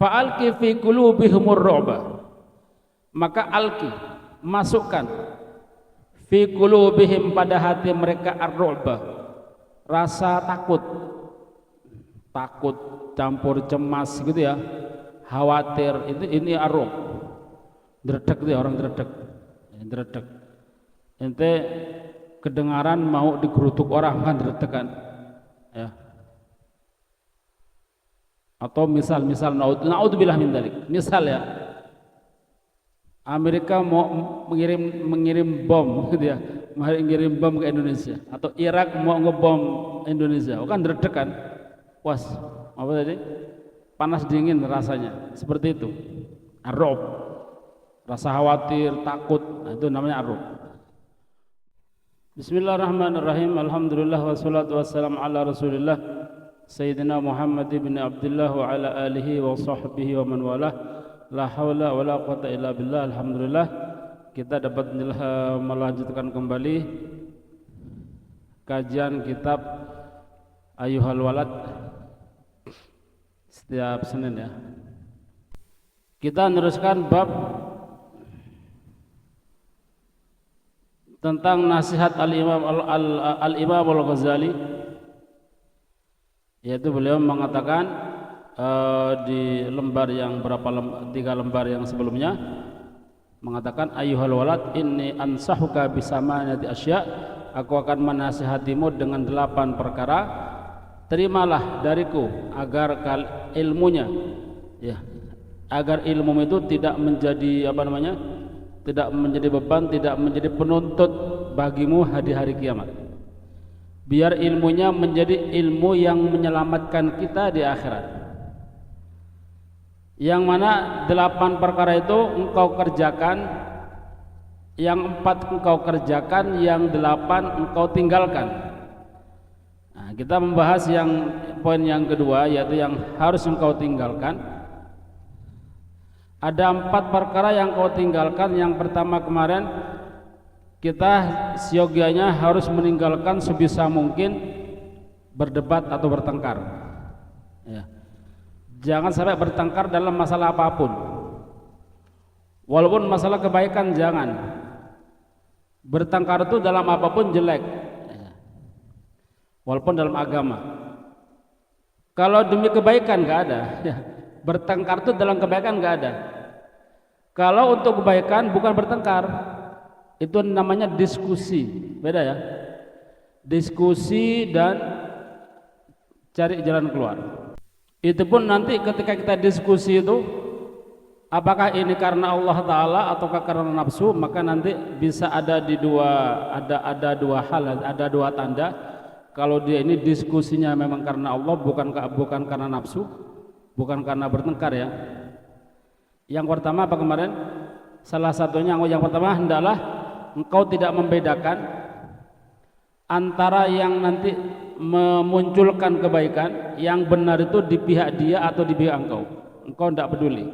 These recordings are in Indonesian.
Fa'alqi fi qulubihimur ru'ba, maka alqi, masukkan, fi qulubihim, pada hati mereka, ar-ru'ba, rasa takut, takut campur cemas gitu ya, khawatir, ini ar-ru'b, dredeg itu ya, orang dredeg, dredeg. Ente kedengaran mau digeruduk orang kan dredeg kan ya. Atau misal naudzubillah min dzalik, misal ya, Amerika mau mengirim bom gitu ya, mengirim bom ke Indonesia, atau Irak mau ngebom Indonesia, kan dredeg kan, was apa tadi, panas dingin rasanya, seperti itu, ar-ru'b, rasa khawatir, takut, nah, itu namanya ar-ru'b. Bismillahirrahmanirrahim. Alhamdulillah wassalatu wassalamu ala Rasulillah Sayyidina Muhammad ibn Abdullah wa ala alihi wa sahbihi wa man walah. La haula wa la quwata illa billah. Alhamdulillah kita dapat melanjutkan kembali kajian kitab Ayyuhal Walad setiap Senin ya. Kita meneruskan bab tentang nasihat Al-Imam Al-Ghazali, yaitu beliau mengatakan di lembar yang tiga lembar yang sebelumnya mengatakan, ayyuhal walad inni ansahuka bisamanati asya, aku akan menasihatimu dengan 8 perkara, terimalah dariku agar ilmunya ya, agar ilmu itu tidak menjadi tidak menjadi beban, tidak menjadi penuntut bagimu di hari kiamat. Biar ilmunya menjadi ilmu yang menyelamatkan kita di akhirat. Yang mana 8 perkara itu engkau kerjakan, yang 4 engkau kerjakan, yang 8 engkau tinggalkan. Nah, kita membahas poin yang kedua, yaitu yang harus engkau tinggalkan. Ada 4 perkara yang kau tinggalkan. Yang pertama kemarin kita siogianya harus meninggalkan sebisa mungkin berdebat atau bertengkar ya. Jangan sampai bertengkar dalam masalah apapun, walaupun masalah kebaikan jangan. Bertengkar itu dalam apapun jelek ya. Walaupun dalam agama, kalau demi kebaikan nggak ada ya. Bertengkar itu dalam kebaikan nggak ada. Kalau untuk kebaikan bukan bertengkar, itu namanya diskusi, beda ya. Diskusi dan cari jalan keluar. Itu pun nanti ketika kita diskusi itu, apakah ini karena Allah Ta'ala ataukah karena nafsu, maka nanti bisa ada ada dua hal, ada 2 tanda. Kalau dia ini diskusinya memang karena Allah, bukan karena nafsu, bukan karena bertengkar ya. Yang pertama apa kemarin? Salah satunya yang pertama, hendaklah engkau tidak membedakan antara yang nanti memunculkan kebaikan, yang benar itu di pihak dia atau di pihak engkau. Engkau tidak peduli.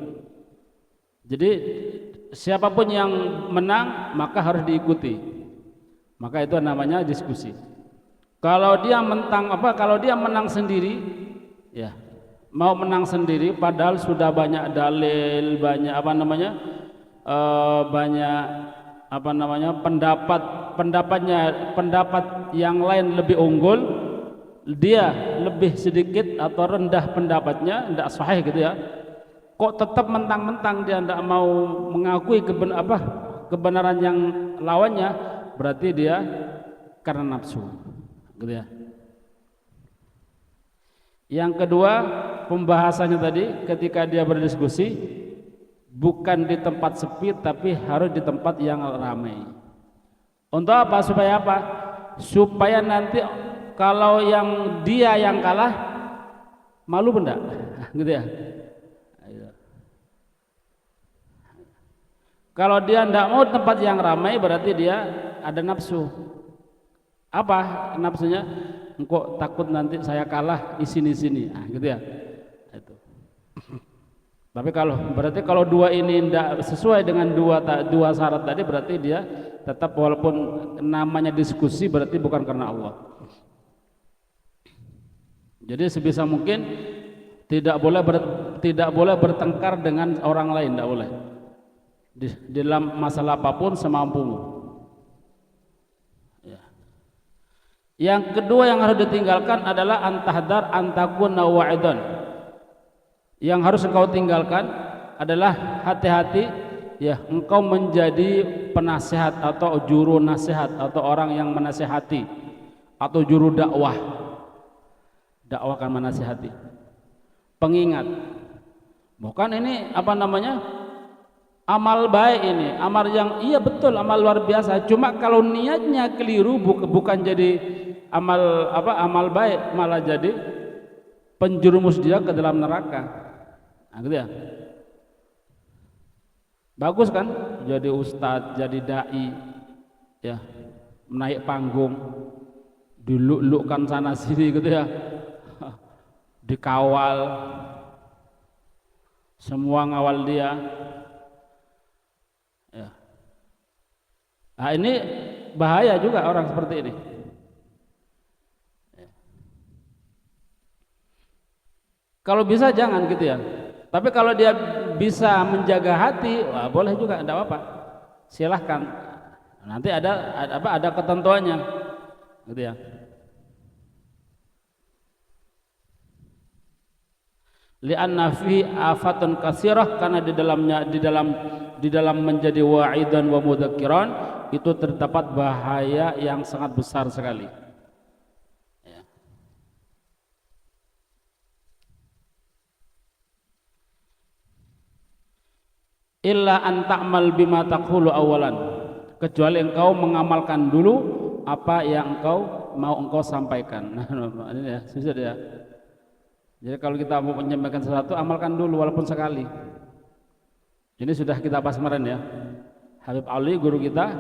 Jadi siapapun yang menang maka harus diikuti. Maka itu namanya diskusi. Kalau dia menang sendiri ya, mau menang sendiri padahal sudah banyak dalil, banyak pendapat yang lain lebih unggul, dia lebih sedikit atau rendah pendapatnya, tidak sahih gitu ya, kok tetap mentang-mentang dia tidak mau mengakui kebenaran yang lawannya, berarti dia karena nafsu gitu ya. Yang kedua, pembahasannya tadi ketika dia berdiskusi bukan di tempat sepi, tapi harus di tempat yang ramai. Untuk apa? Supaya apa? Supaya nanti kalau dia yang kalah, malu benda gitu ya. Kalau dia tidak mau tempat yang ramai, berarti dia ada nafsu. Apa nafsunya? Engkau takut nanti saya kalah di sini, nah, gitu ya. Itu. Tapi kalau 2 ini tidak sesuai dengan dua syarat tadi, berarti dia tetap, walaupun namanya diskusi, berarti bukan karena Allah. Jadi sebisa mungkin tidak boleh tidak boleh bertengkar dengan orang lain, tidak boleh. Di dalam masalah apapun semampumu. Ya. Yang kedua yang harus ditinggalkan adalah antahdar antakun nawaidan. Yang harus engkau tinggalkan adalah hati-hati ya engkau menjadi penasehat atau juru nasihat atau orang yang menasehati atau juru dakwah. Dakwah kan menasehati. Pengingat. Bukan ini apa namanya? Amal baik ini, amal yang iya betul amal luar biasa. Cuma kalau niatnya keliru bukan jadi amal baik, malah jadi penjerumus dia ke dalam neraka. Nah, gitu ya. Bagus kan? Jadi ustadz, jadi dai, ya, naik panggung, diluk-lukkan sana sini gitu ya, dikawal, semua ngawal dia. Ya. Nah, ini bahaya juga orang seperti ini. Ya. Kalau bisa jangan gitu ya. Tapi kalau dia bisa menjaga hati, wah boleh juga, tidak apa-apa. Silahkan. Nanti ada ketentuannya, gitu ya. Li'anna fi afatun katsirah, karena di dalam menjadi wa'idan wa mudzakiran itu terdapat bahaya yang sangat besar sekali. Illa an ta'mal bima taqulu awalan, kecuali engkau mengamalkan dulu apa yang mau engkau sampaikan. Nah, ini ya, susah ya. Jadi kalau kita mau menyampaikan sesuatu, amalkan dulu walaupun sekali. Ini sudah kita bahas kemarin ya. Habib Ali guru kita,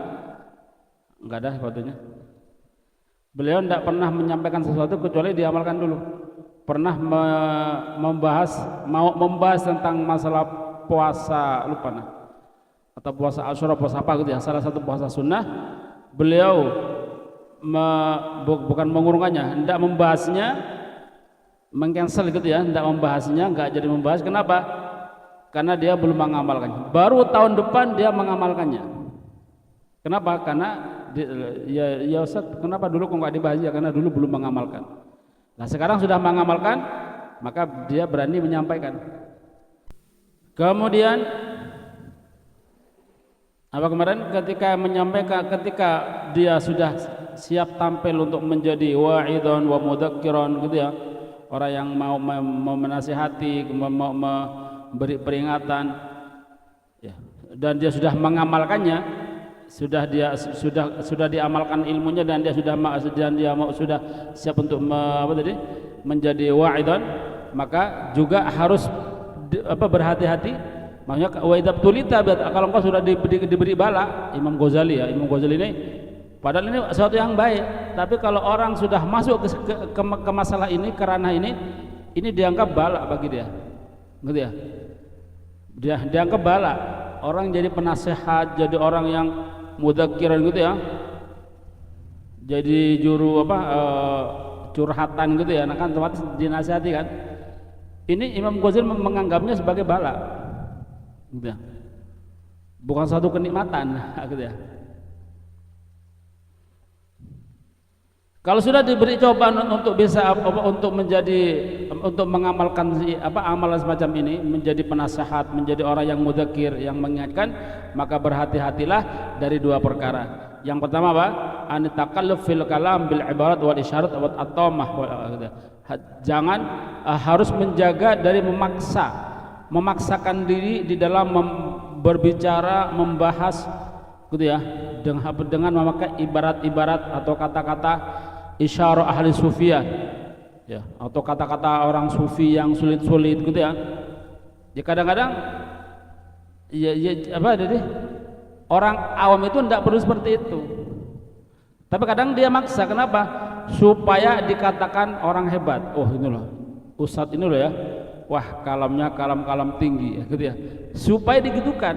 enggak ada fotonya. Beliau tidak pernah menyampaikan sesuatu kecuali diamalkan dulu. Pernah membahas tentang masalah puasa, lupa nah, atau puasa Asyura, puasa apa gitu ya, salah satu puasa sunnah. Beliau bukan mengurungkannya, hendak membahasnya, mengcancel gitu ya, hendak membahasnya, enggak jadi membahas. Kenapa? Karena dia belum mengamalkannya. Baru tahun depan dia mengamalkannya. Kenapa? Karena ya Ustaz, kenapa dulu kok enggak dibahas ya? Karena dulu belum mengamalkan. Nah sekarang sudah mengamalkan, maka dia berani menyampaikan. Kemudian apa kemarin ketika menyampaikan, ketika dia sudah siap tampil untuk menjadi wa'idun wa mudzakiran gitu ya, orang yang mau menasihati, mau memberi peringatan ya, dan dia sudah mengamalkannya, sudah diamalkan ilmunya, dan dia sudah siap untuk menjadi wa'idun, maka juga harus berhati-hati. Maksudnya wa idza tulita, kalau engkau sudah diberi bala. Imam Ghazali ini padahal ini sesuatu yang baik, tapi kalau orang sudah masuk ke masalah ini, ke ranah ini dianggap bala bagi dia, gitu ya. Dia dianggap bala. Orang jadi penasehat, jadi orang yang mudzakiran gitu ya, jadi juru curhatan gitu ya, nah kan otomatis dinasihati kan. Ini Imam Ghazali menganggapnya sebagai bala, gitu ya. Bukan suatu kenikmatan, gitu ya. Kalau sudah diberi cobaan untuk bisa untuk mengamalkan amalan semacam ini, menjadi penasehat, menjadi orang yang mudzakir, yang mengingatkan, maka berhati-hatilah dari dua perkara. Yang pertama apa? An takalluf fil kalam bil ibarat wal isyarat wa at-tamah. Jangan harus menjaga dari memaksakan diri di dalam berbicara, membahas gitu ya, dengan memakai ibarat-ibarat atau kata-kata isyarah ahli sufiyah ya, atau kata-kata orang sufi yang sulit-sulit gitu ya. Ya kadang-kadang orang awam itu tidak perlu seperti itu. Tapi kadang dia maksa, kenapa? Supaya dikatakan orang hebat. Oh ini loh, ustadz ini loh ya, wah kalamnya kalam tinggi ya, gitu ya. Supaya digitukan,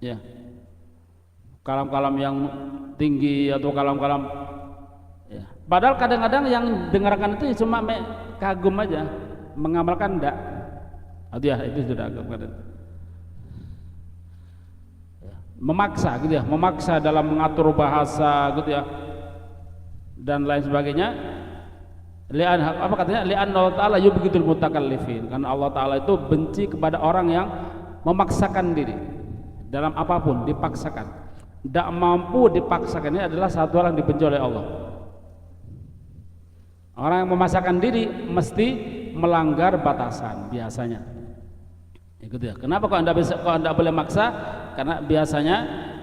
ya, kalam-kalam yang tinggi atau kalam-kalam. Ya. Padahal kadang-kadang yang dengarkan itu cuma kagum aja, mengamalkan enggak. Ya, itu sudah memaksa gitu ya, memaksa dalam mengatur bahasa gitu ya dan lain sebagainya. Lian apa katanya? Lian Allah Taala yubghidul mutakallifin, karena Allah Taala itu benci kepada orang yang memaksakan diri dalam apapun, dipaksakan. Tidak mampu dipaksakan, ini adalah satu orang dibenci oleh Allah. Orang yang memaksakan diri mesti melanggar batasan biasanya. Gitu ya. Kenapa kok Anda boleh maksa? Karena biasanya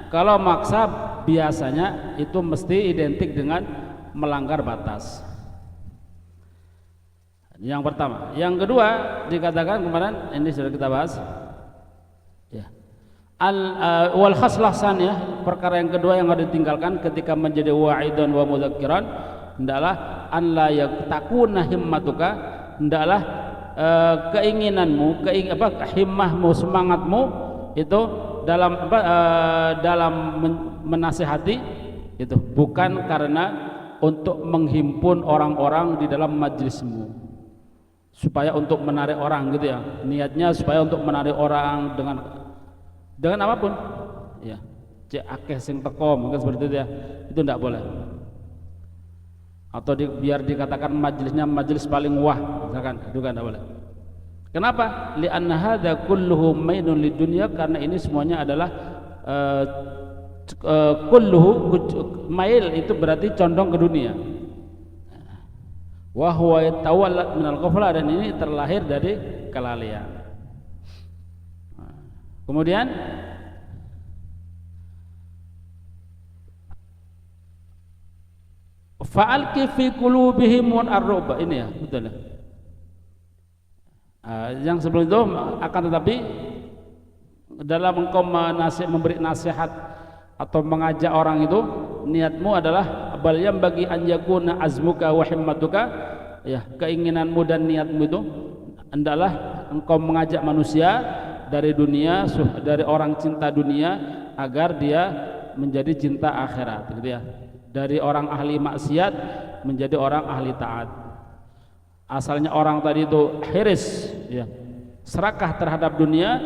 kalau maksa biasanya itu mesti identik dengan melanggar batas. Yang pertama, yang kedua dikatakan kemarin ini sudah kita bahas. Ya. Wal khaslah saniyah, perkara yang kedua yang harus ditinggalkan ketika menjadi wa'idan wa mudzakiran, hendaklah an la yaktakuna himmatuka, hendaklah keinginanmu, himmahmu, semangatmu itu dalam menasihati itu bukan karena untuk menghimpun orang-orang di dalam majlismu, supaya untuk menarik orang gitu ya, niatnya supaya untuk menarik orang dengan apapun ya, cek akeh sing teko mungkin seperti itu ya, itu tidak boleh. Atau biar dikatakan majelisnya majelis paling wah misalkan, itu kan tidak boleh. Kenapa? Li'anna hadza kulluhu mainun lidunya, karena ini semuanya adalah kulluhu mail itu berarti condong ke dunia. Wa huwa yatawalla minal ghaflah, dan ini terlahir dari kelalaian. Kemudian fa'alqi fi qulubihim ar-ru'ba, ini ya betul ya. Yang sebelum itu akan tetapi dalam engkau memberi nasihat atau mengajak orang itu, niatmu adalah bal yang bagi an yakuna azmuka wa himmatuka, ya, keinginanmu dan niatmu itu hendaklah engkau mengajak manusia dari dunia, dari orang cinta dunia agar dia menjadi cinta akhirat gitu ya, dari orang ahli maksiat menjadi orang ahli taat. Asalnya orang tadi itu hiris ya, serakah terhadap dunia,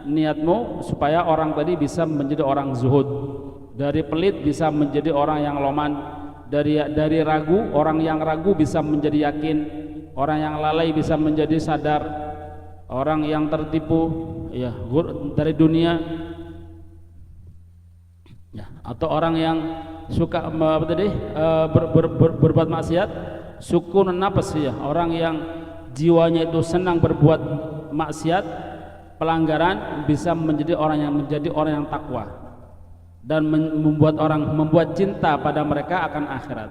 niatmu supaya orang tadi bisa menjadi orang zuhud, dari pelit bisa menjadi orang yang loman, dari ragu, orang yang ragu bisa menjadi yakin, orang yang lalai bisa menjadi sadar, orang yang tertipu ya dari dunia ya, atau orang yang suka berbuat maksiat, sukun nafas ya, orang yang jiwanya itu senang berbuat maksiat, pelanggaran, bisa menjadi orang yang takwa dan membuat cinta pada mereka akan akhirat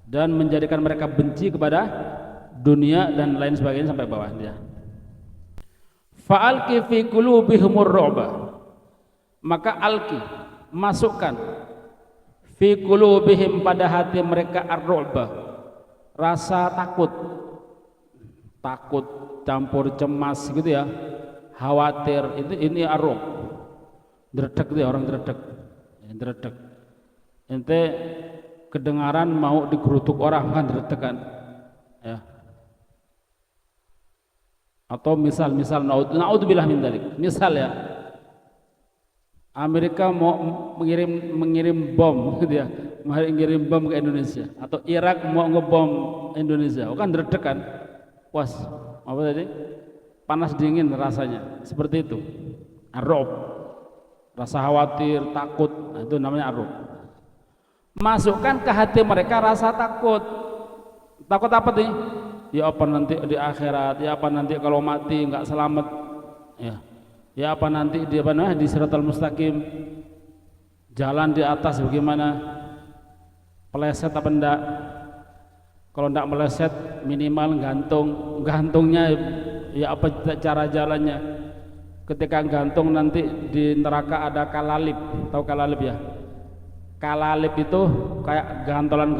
dan menjadikan mereka benci kepada dunia dan lain sebagainya sampai bawah dia. Fa'alqi fi qulubihimur ru'ba, maka alqi, masukkan, fi qulubihim, pada hati mereka ar-ru'ba, rasa takut campur cemas gitu ya, khawatir, ini ar-ru'b, dredeg dia, orang dredeg. Ente kedengaran mau digerutuk orang kan dredeg kan ya. Atau misal naudzubillah min dzalik, misal ya, Amerika mau mengirim bom gitu ya, mengirim bom ke Indonesia, atau Irak mau ngebom Indonesia, kan dredeg kan, was apa tadi, panas dingin rasanya, seperti itu ar-ru'b, rasa khawatir, takut, nah, itu namanya ar-ru'b. Masukkan ke hati mereka rasa takut apa nih? Ya apa nanti di akhirat, ya apa nanti kalau mati nggak selamat ya apa nanti di Siratal Mustaqim, jalan di atas bagaimana, peleset apa enggak, kalau enggak meleset minimal gantungnya ya apa cara jalannya, ketika gantung nanti di neraka ada kalalip, tahu kalalip ya? Kalalip itu kayak gantolan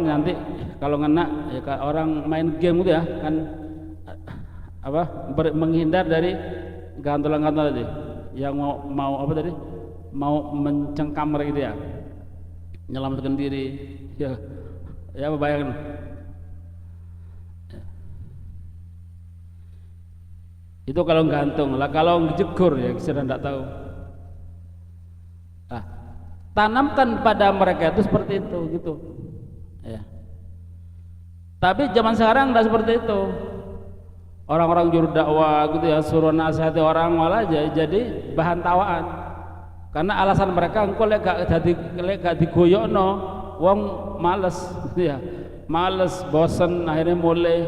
nanti kalau ngena ya kayak orang main game gitu ya kan, menghindar dari gantolan-gantolan tadi yang mau apa tadi, mau mencengkam gitu ya, menyelamatkan diri ya bayangkan Itu kalau gantung lah, kalau jegur ya saya tidak tahu. Nah, tanamkan pada mereka itu seperti itu gitu ya. Tapi zaman sekarang tidak seperti itu. Orang-orang juru dakwah gitu ya, suruh nasihati orang malah jadi bahan tawaan. Karena alasan mereka engko lek gak digoyokno wong males gitu ya. Males, bosen, akhirnya mulai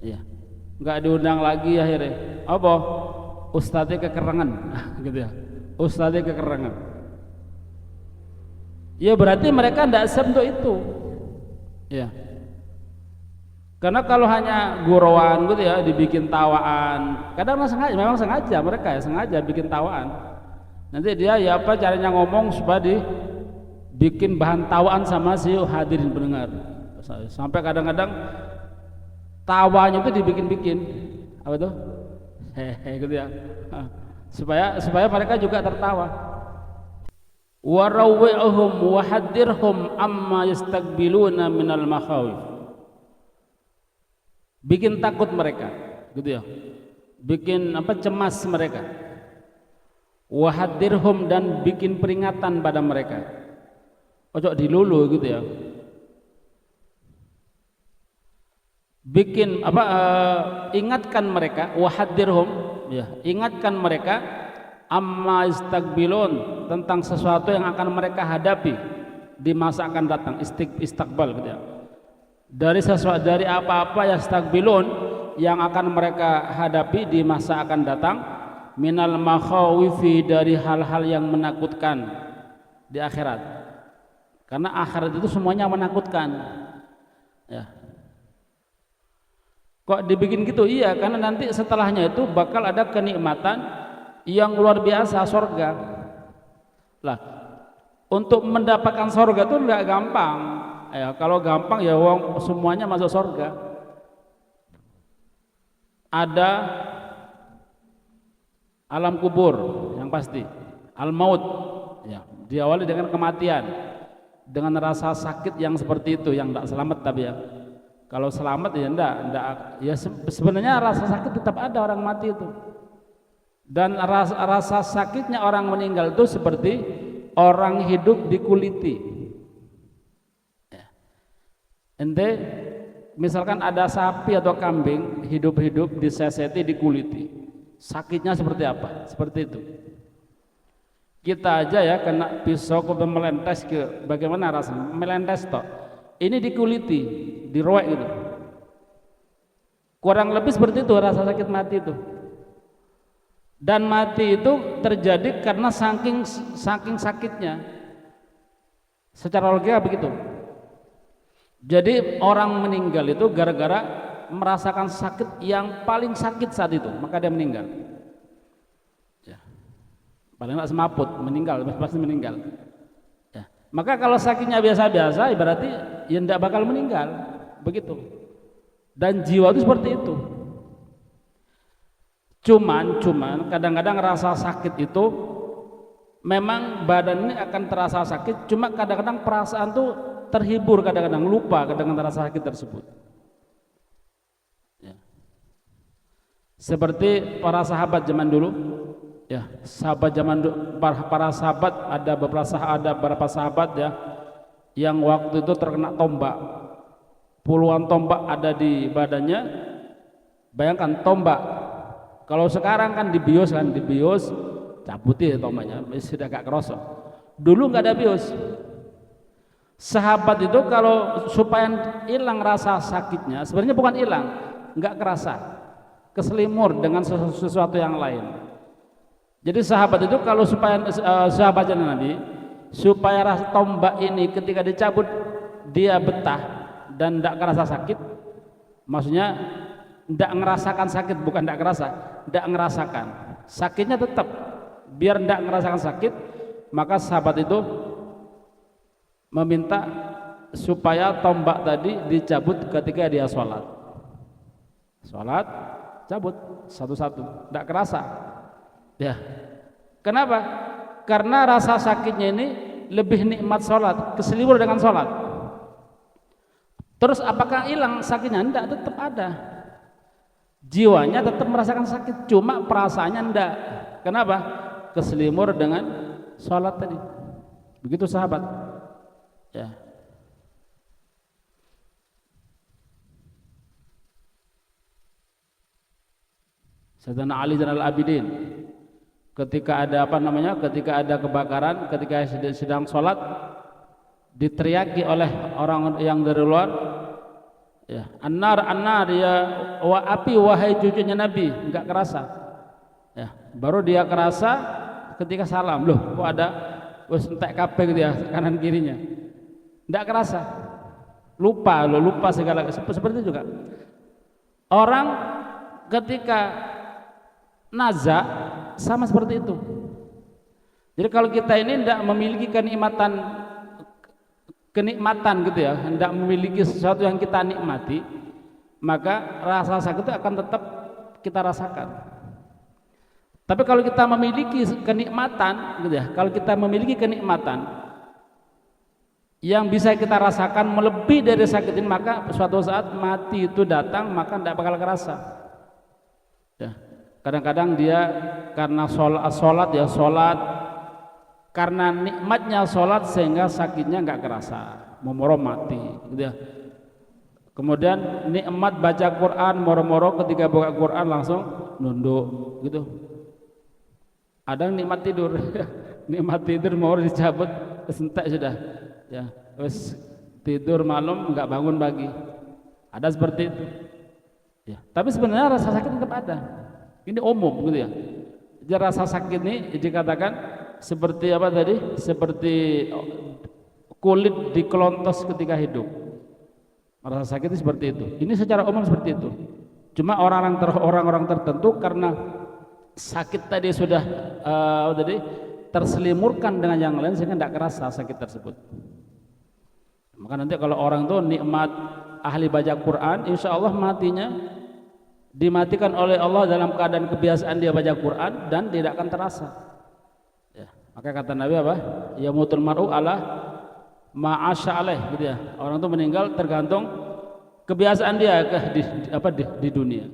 ya. Enggak diundang lagi akhirnya. Apa? Ustadznya kekerangan gitu ya. Ustadznya kekerangan. Ya berarti mereka tidak siap untuk itu. Ya. Karena kalau hanya gurauan gitu ya, dibikin tawaan, kadang memang sengaja mereka ya sengaja bikin tawaan. Nanti dia ya apa caranya ngomong supaya dibikin bahan tawaan sama si hadirin pendengar. Sampai kadang-kadang tawanya itu dibikin-bikin apa tuh? Hehe gitu ya. Supaya mereka juga tertawa. Warawwi'hum wa haddirhum amma yastaqbiluna minal makhawif. Bikin takut mereka gitu ya, bikin apa cemas mereka, wahadirhum dan bikin peringatan pada mereka, ojo dilulu gitu ya, bikin apa ingatkan mereka, wahadirhum ya, ingatkan mereka amma istaqbilun tentang sesuatu yang akan mereka hadapi di masa akan datang, istiqbal gitu ya. Dari sesuatu, dari apa-apa yastaqbilun yang akan mereka hadapi di masa akan datang, minal makhawifi dari hal-hal yang menakutkan di akhirat. Karena akhirat itu semuanya menakutkan. Ya. Kok dibikin gitu? Iya, karena nanti setelahnya itu bakal ada kenikmatan yang luar biasa, surga. Lah, untuk mendapatkan surga itu enggak gampang. Ya, kalau gampang ya wong semuanya masuk surga. Ada alam kubur yang pasti, al maut ya, diawali dengan kematian, dengan rasa sakit yang seperti itu, yang tidak selamat. Tapi ya kalau selamat ya enggak ya sebenarnya rasa sakit tetap ada orang mati itu. Dan rasa sakitnya orang meninggal itu seperti orang hidup dikuliti. Ente misalkan ada sapi atau kambing hidup-hidup diseseti, dikuliti, sakitnya seperti apa? Seperti itu. Kita aja ya kena pisau ke melentes ke bagaimana rasanya? Melentes toh. Ini dikuliti, diroek gitu. Kurang lebih seperti itu rasa sakit mati itu. Dan mati itu terjadi karena saking sakitnya. Secara logika begitu. Jadi orang meninggal itu gara-gara merasakan sakit yang paling sakit saat itu, maka dia meninggal. Ya. Paling nggak semaput, meninggal, pasti meninggal. Ya. Maka kalau sakitnya biasa-biasa, berarti ya tidak bakal meninggal, begitu. Dan jiwa itu seperti itu. Cuman kadang-kadang rasa sakit itu memang badan ini akan terasa sakit, cuma kadang-kadang perasaan tuh terhibur, kadang-kadang lupa kadang-kadang rasa sakit tersebut ya. Seperti para sahabat zaman dulu ya, sahabat zaman dulu, para sahabat ada beberapa sahabat ya yang waktu itu terkena tombak, puluhan tombak ada di badannya. Bayangkan tombak, kalau sekarang kan dibius cabuti tombaknya, sudah gak kerasa. Dulu nggak ada bius. Sahabat itu kalau supaya hilang rasa sakitnya, sebenarnya bukan hilang, nggak kerasa, keselimur dengan sesuatu yang lain. Jadi sahabat itu kalau supaya sahabatnya Nabi, supaya rasa tombak ini ketika dicabut dia betah dan tidak kerasa sakit, maksudnya tidak ngerasakan sakit, bukan tidak kerasa, tidak ngerasakan sakitnya tetap, biar tidak ngerasakan sakit, maka sahabat itu meminta supaya tombak tadi dicabut ketika dia sholat, cabut satu-satu, tidak kerasa ya. Kenapa? Karena rasa sakitnya ini lebih nikmat sholat, keselimur dengan sholat. Terus apakah hilang sakitnya? Tidak, tetap ada. jiwanya tetap merasakan sakit, cuma perasaannya enggak. Kenapa? Keselimur dengan sholat tadi. Begitu sahabat. Ya. Sayyidina Ali Zainal Abidin ketika ada ketika ada kebakaran, ketika sedang sholat diteriaki oleh orang yang dari luar, ya, an-nar ya, api wahai cucunya Nabi, enggak kerasa. Ya, baru dia kerasa ketika salam, loh kok ada wis entek kabeh gitu ya kanan kirinya. Enggak kerasa. Lupa segala seperti itu juga. Orang ketika naza sama seperti itu. Jadi kalau kita ini tidak memiliki kenikmatan gitu ya, tidak memiliki sesuatu yang kita nikmati, maka rasa sakit itu akan tetap kita rasakan. Tapi kalau kita memiliki kenikmatan gitu ya, kalau kita memiliki kenikmatan yang bisa kita rasakan melebihi dari sakit ini, maka suatu saat mati itu datang, maka tidak bakal kerasa. Ya. Kadang-kadang dia karena sholat karena nikmatnya sholat sehingga sakitnya nggak kerasa, moro-moro mati gitu ya. Kemudian nikmat baca Quran, moro-moro ketika buka Quran langsung nunduk gitu. Ada nikmat tidur nikmat tidur mau dicabut kesentek sudah ya, terus tidur malam nggak bangun pagi, ada seperti itu ya. Tapi sebenarnya rasa sakit tetap ada. Ini umum gitu ya. Jadi rasa sakit ini dikatakan seperti apa tadi? Seperti kulit dikelontos ketika hidup. Rasa sakit itu seperti itu. Ini secara umum seperti itu. Cuma orang-orang tertentu karena sakit tadi sudah terselimurkan dengan yang lain sehingga tidak kerasa sakit tersebut. Maka nanti kalau orang tuh nikmat ahli baca Quran, insya Allah matinya dimatikan oleh Allah dalam keadaan kebiasaan dia baca Quran dan tidak akan terasa. Ya, maka kata Nabi apa? Ya mutul mar'u ala ma'asya alaih gitu ya. Orang itu meninggal tergantung kebiasaan dia di dunia.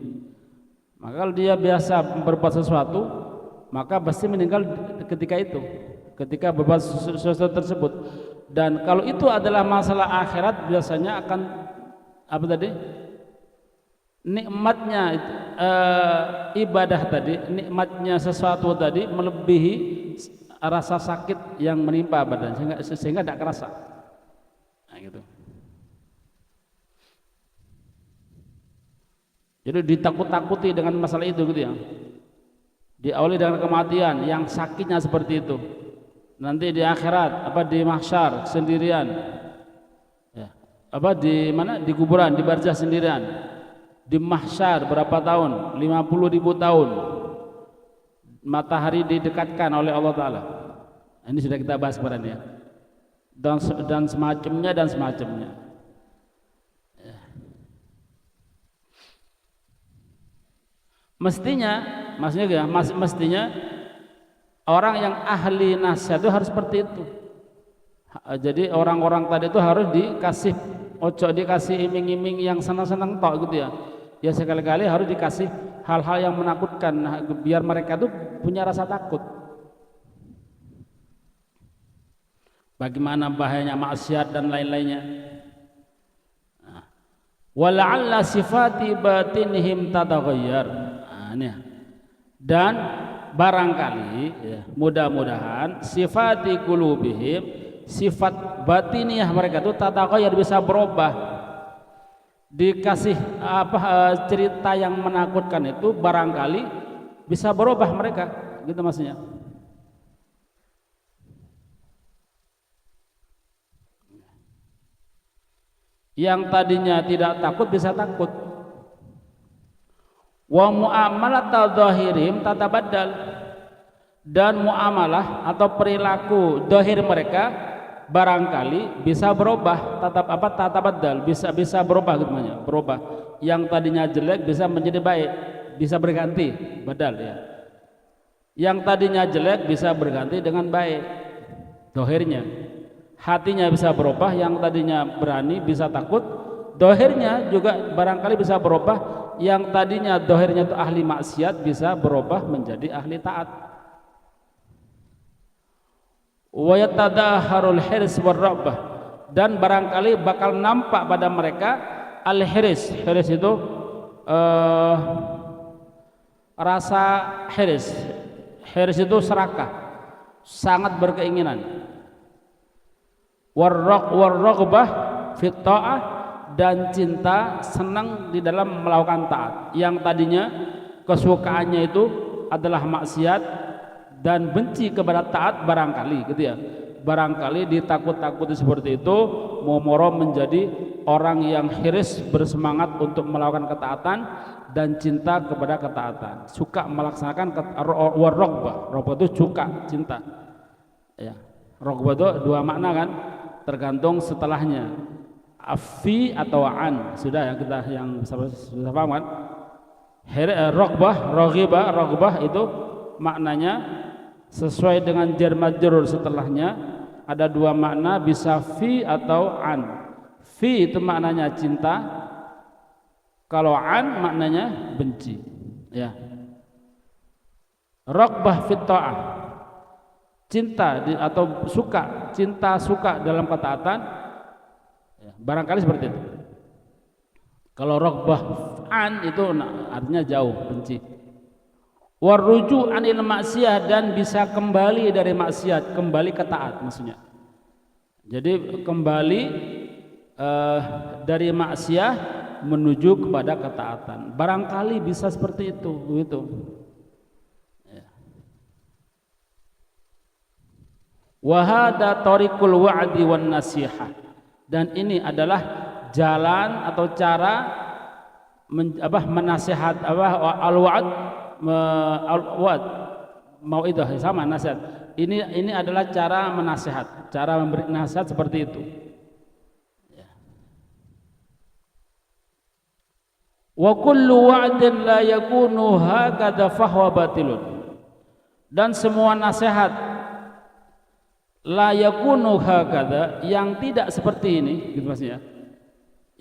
Maka kalau dia biasa berbuat sesuatu, maka pasti meninggal ketika itu, ketika berbuat sesuatu tersebut. Dan kalau itu adalah masalah akhirat, biasanya akan nikmatnya ibadah tadi, nikmatnya sesuatu tadi melebihi rasa sakit yang menimpa badan sehingga tidak kerasa. Nah, gitu. Jadi ditakut-takuti dengan masalah itu gitu ya. Diawali dengan kematian yang sakitnya seperti itu. Nanti di akhirat di mahsyar sendirian. Ya. Di kuburan, di barzah sendirian. Di mahsyar berapa tahun? 50.000 tahun. Matahari didekatkan oleh Allah Ta'ala. Ini sudah kita bahas kemarin ya. Dan semacamnya ya. Mestinya orang yang ahli nasihat itu harus seperti itu. Jadi orang-orang tadi itu harus dikasih iming-iming yang senang-senang tok gitu ya. Ya sekali-kali harus dikasih hal-hal yang menakutkan biar mereka tuh punya rasa takut. Bagaimana bahayanya maksiat dan lain-lainnya. Wala'alla sifati batinihim tataghayyar. Dan barangkali ya, mudah-mudahan sifati qulubihim, sifat batiniah mereka itu tataghayyar bisa berubah. Dikasih cerita yang menakutkan itu barangkali bisa berubah mereka, gitu maksudnya. Yang tadinya tidak takut bisa takut. Wa muamalat dzahirihim tatabaddal, dan muamalah atau perilaku zahir mereka barangkali bisa berubah, tatabaddal, bisa berubah gitu namanya, berubah. Yang tadinya jelek bisa menjadi baik, bisa berganti, badal ya. Yang tadinya jelek bisa berganti dengan baik, zahirnya. Hatinya bisa berubah, yang tadinya berani bisa takut, zahirnya juga barangkali bisa berubah, yang tadinya dohirnya itu ahli maksiat bisa berubah menjadi ahli taat. Wa yatadaharul hirs warraghbah, dan barangkali bakal nampak pada mereka al-hirs. Hirs itu rasa hirs. Hirs itu serakah, sangat berkeinginan. Warraghbah fit ta'ah, dan cinta senang di dalam melakukan taat. Yang tadinya kesukaannya itu adalah maksiat dan benci kepada taat, barangkali gitu ya, barangkali ditakut-takuti seperti itu Momoro menjadi orang yang hiris, bersemangat untuk melakukan ketaatan dan cinta kepada ketaatan, suka melaksanakan warraghbah. Raghbah itu suka, cinta ya. Raghbah itu dua makna kan, tergantung setelahnya, afi atau an, sudah ya, kita yang sudah paham kan. Raghbah itu maknanya sesuai dengan jar majrur setelahnya ada dua makna, bisa fi atau an. Fi itu maknanya cinta, kalau an maknanya benci ya. Raghbah fit ta'ah, cinta atau suka, cinta suka dalam ketaatan ya, barangkali seperti itu. Kalau raghbah an itu artinya jauh, benci. Waruju anil maksiyah, dan bisa kembali dari maksiat, kembali ke taat maksudnya. Jadi kembali dari maksiat menuju kepada ketaatan, barangkali bisa seperti itu gitu. Wa hada tariqul wa'di wan nasihah, dan ini adalah jalan atau cara menasihat al-wa'd, mau'idah sama nasihat. Ini adalah cara menasihat, cara memberi nasihat seperti itu. Wa kullu wa'din la yakunu hakadha fahuwa batilun, dan semua nasihat la yakunu hakadha, yang tidak seperti ini gitu maksudnya,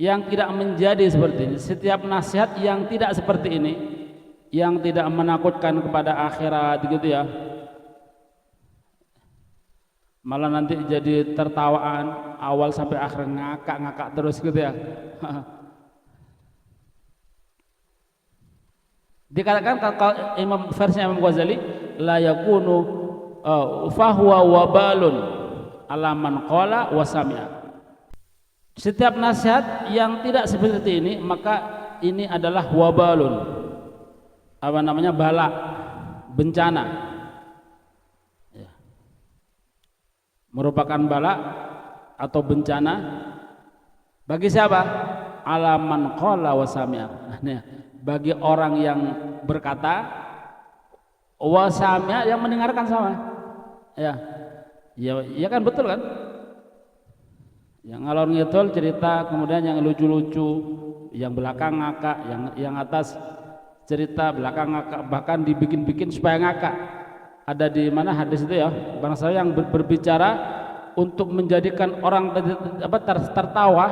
yang tidak menjadi seperti ini. Setiap nasihat yang tidak seperti ini, yang tidak menakutkan kepada akhirat gitu ya, malah nanti jadi tertawaan awal sampai akhir, ngakak terus gitu ya. Dikatakan kalau versinya Imam Ghazali, la yakunu fahuwa wabalun ala man qala wa sami'a. Setiap nasihat yang tidak seperti ini, maka ini adalah wabalun, apa namanya, bala, bencana ya. Merupakan bala atau bencana bagi siapa? Ala man qala wa sami'a, bagi orang yang berkata, wa sami'a, yang mendengarkan sama ya. Ya kan, betul kan? Yang ngalor ngidul cerita, kemudian yang lucu-lucu, yang belakang ngakak, yang atas cerita, belakang ngakak, bahkan dibikin-bikin supaya ngakak. Ada di mana hadis itu ya, bangsa yang berbicara untuk menjadikan orang tertawa,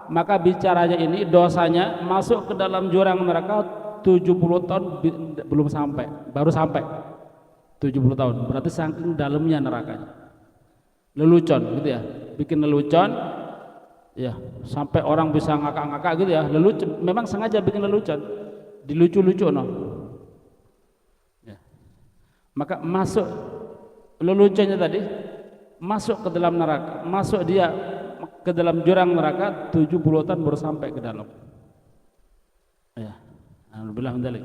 maka bicaranya ini dosanya masuk ke dalam jurang neraka 70 tahun belum sampai, baru sampai 70 tahun, berarti saking dalamnya nerakanya. Lelucon gitu ya, bikin lelucon ya, sampai orang bisa ngakak-ngakak gitu ya. Lelucon, memang sengaja bikin lelucon, dilucu-lucu no ya. Maka masuk leluconnya tadi, masuk ke dalam neraka, masuk dia ke dalam jurang neraka 70 tahun baru sampai ke dalam ya. Alhamdulillah mendalik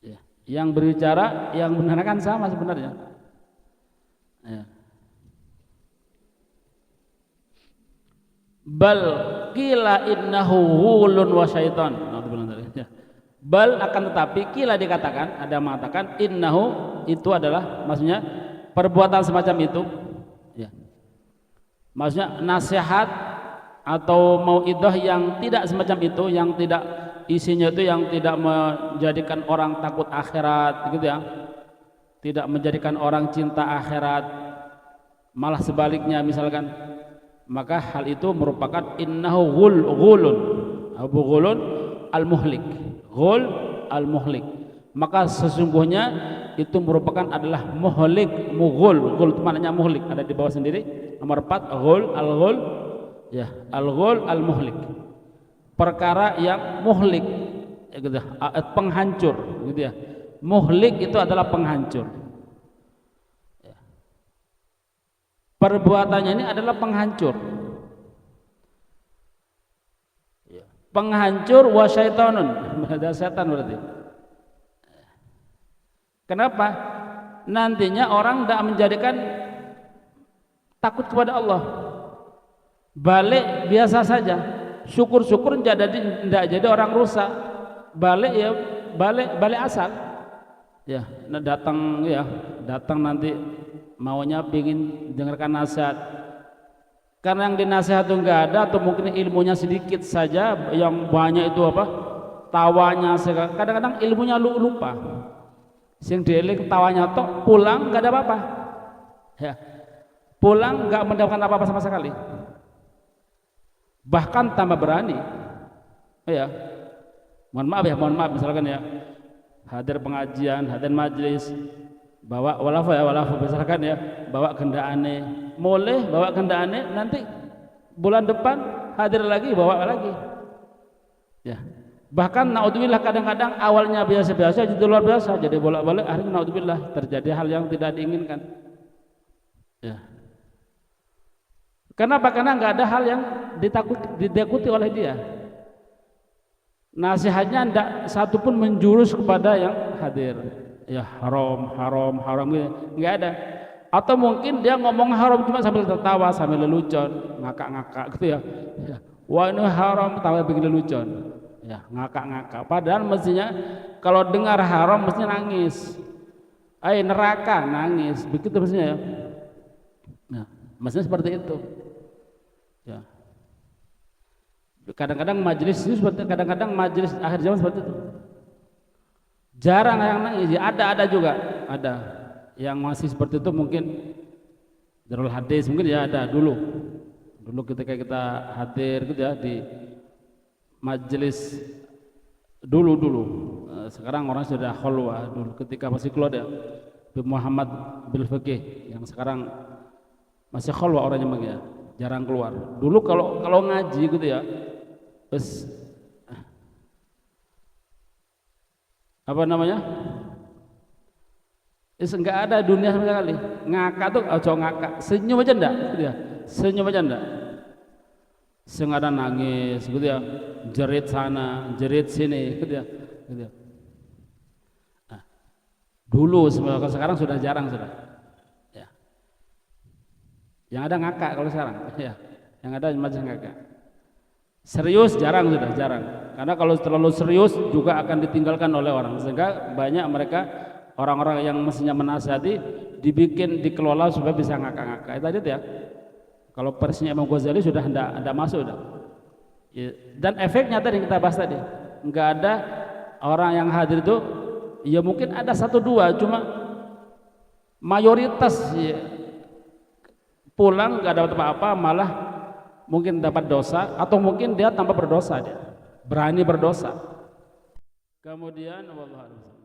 ya. Yang berbicara, yang menerangkan sama sebenarnya ya. Bal qila innahu ghulun wa syaitan. Ya. Bal, akan tetapi, kila dikatakan, ada mengatakan innahu, itu adalah maksudnya perbuatan semacam itu ya. Maksudnya nasihat atau mauidhah yang tidak semacam itu, yang tidak isinya itu, yang tidak menjadikan orang takut akhirat gitu ya, tidak menjadikan orang cinta akhirat, malah sebaliknya, misalkan maka hal itu merupakan innahu ghulun, Abu Ghulun al-muhlik, ghul al-muhlik, maka sesungguhnya itu merupakan adalah muhlik, mughul, ghul itu maknanya muhlik, ada di bawah sendiri nomor 4, ghul al-ghul ya, al-ghul al-muhlik, perkara yang muhlik ya, gitu, penghancur gitu ya. Muhlik itu adalah penghancur ya. Perbuatannya ini adalah penghancur ya. Penghancur wa syaitanun, ada setan berarti. Kenapa? Nantinya orang tidak menjadikan takut kepada Allah, balik biasa saja, syukur-syukur tidak jadi orang rusak, balik ya balik asal ya. Nah, datang nanti maunya pingin dengarkan nasihat, karena yang dinasihat itu enggak ada, atau mungkin ilmunya sedikit saja, yang banyak itu apa tawanya, kadang-kadang ilmunya lupa, sing dieling tawanya tok, pulang enggak ada apa-apa ya, pulang enggak mendapatkan apa-apa sama sekali, bahkan tambah berani ya. Mohon maaf misalkan ya, hadir pengajian, hadir majlis, bawa walafu misalkan ya, bawa kendaraane, boleh bawa kendaraane, nanti bulan depan hadir lagi bawa lagi ya. Bahkan naudzubillah kadang-kadang awalnya biasa-biasa jadi luar biasa, jadi bolak-balik, akhirnya naudzubillah terjadi hal yang tidak diinginkan ya. Kenapa? Karena nggak ada hal yang ditakuti oleh dia, nasihatnya tidak satupun menjurus kepada yang hadir ya, haram gitu, nggak ada. Atau mungkin dia ngomong haram cuma sambil tertawa, sambil lelucon, ngakak-ngakak gitu ya, wah ini haram, tawa bikin lelucon ya, ngakak-ngakak, padahal mestinya kalau dengar haram mestinya nangis, neraka nangis, begitu mestinya ya. Nah, mestinya seperti itu ya. Kadang-kadang majelis itu seperti, kadang-kadang majelis akhir zaman seperti itu, jarang yang nangis ya, ada juga, ada yang masih seperti itu, mungkin Darul Hadis mungkin ya, ada dulu ketika kita hadir gitu ya di majelis dulu. Sekarang orang sudah khalwah, dulu ketika masih keluar ya Muhammad bil Fiqih, yang sekarang masih khalwah orangnya ya, jarang keluar. Dulu kalau ngaji gitu ya, terus apa namanya, enggak ada dunia sama sekali. Ngakak tuh ngakak, senyum aja enggak gitu ya, senyum aja enggak, sengaja nangis gitu ya, jerit sana jerit sini gitu ya. Nah, dulu sekarang sudah jarang sudah ya. Yang ada ngakak kalau sekarang ya, yang ada macam ngakak. Serius jarang, sudah jarang, karena kalau terlalu serius juga akan ditinggalkan oleh orang, sehingga banyak mereka orang-orang yang mestinya menasihati dikelola supaya bisa ngakak-ngakak. Itu aja ya. Kalau versinya Imam Ghazali sudah tidak masuk sudah ya. Dan efeknya tadi kita bahas tadi, nggak ada orang yang hadir itu ya, mungkin ada 1-2, cuma mayoritas ya, pulang nggak dapat apa-apa, malah mungkin dapat dosa, atau mungkin dia tanpa berdosa, dia berani berdosa. Kemudian wallahu a'lam.